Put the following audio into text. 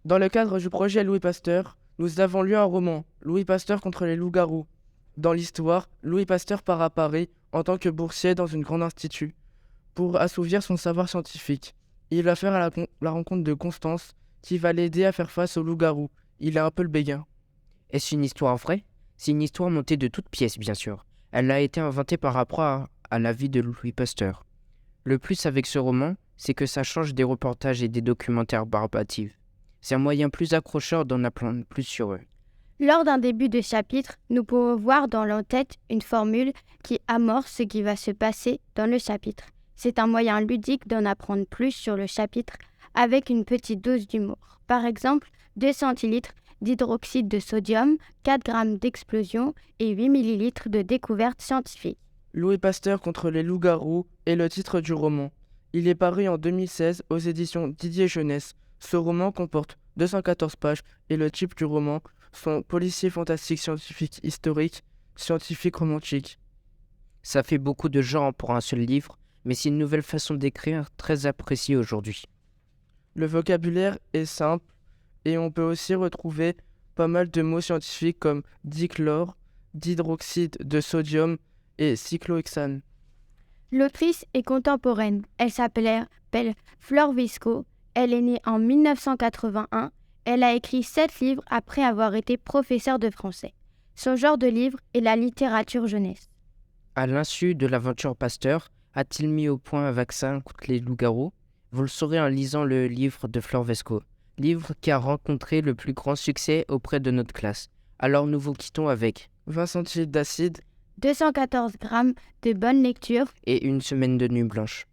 Dans le cadre du projet Louis Pasteur, nous avons lu un roman, Louis Pasteur contre les loups-garous. Dans l'histoire, Louis Pasteur part à Paris en tant que boursier dans une grande institut pour assouvir son savoir scientifique. Il va faire la rencontre de Constance qui va l'aider à faire face aux loups-garous. Il est un peu le béguin. Est-ce une histoire vraie? C'est une histoire montée de toutes pièces, bien sûr. Elle a été inventée par rapport à la vie de Louis Pasteur. Le plus avec ce roman, c'est que ça change des reportages et des documentaires barbatifs. C'est un moyen plus accrocheur d'en apprendre plus sur eux. Lors d'un début de chapitre, nous pouvons voir dans l'entête une formule qui amorce ce qui va se passer dans le chapitre. C'est un moyen ludique d'en apprendre plus sur le chapitre avec une petite dose d'humour. Par exemple, 2 centilitres d'hydroxyde de sodium, 4 grammes d'explosion et 8 millilitres de découverte scientifique. Louis Pasteur contre les loups-garous est le titre du roman. Il est paru en 2016 aux éditions Didier Jeunesse. Ce roman comporte 214 pages et le type du roman sont policier fantastique scientifique historique, scientifique romantique. Ça fait beaucoup de genres pour un seul livre, mais c'est une nouvelle façon d'écrire très appréciée aujourd'hui. Le vocabulaire est simple et on peut aussi retrouver pas mal de mots scientifiques comme dichlore, dihydroxyde de sodium et cyclohexane. L'autrice est contemporaine. Elle s'appelle Flore Visco. Elle est née en 1981. Elle a écrit 7 livres après avoir été professeure de français. Son genre de livre est la littérature jeunesse. À l'insu de l'aventure Pasteur, a-t-il mis au point un vaccin contre les loups-garous? Vous le saurez en lisant le livre de Flore Vesco, livre qui a rencontré le plus grand succès auprès de notre classe. Alors nous vous quittons avec 20 centilitres d'acide, 214 grammes de bonne lecture. et une semaine de nuit blanche.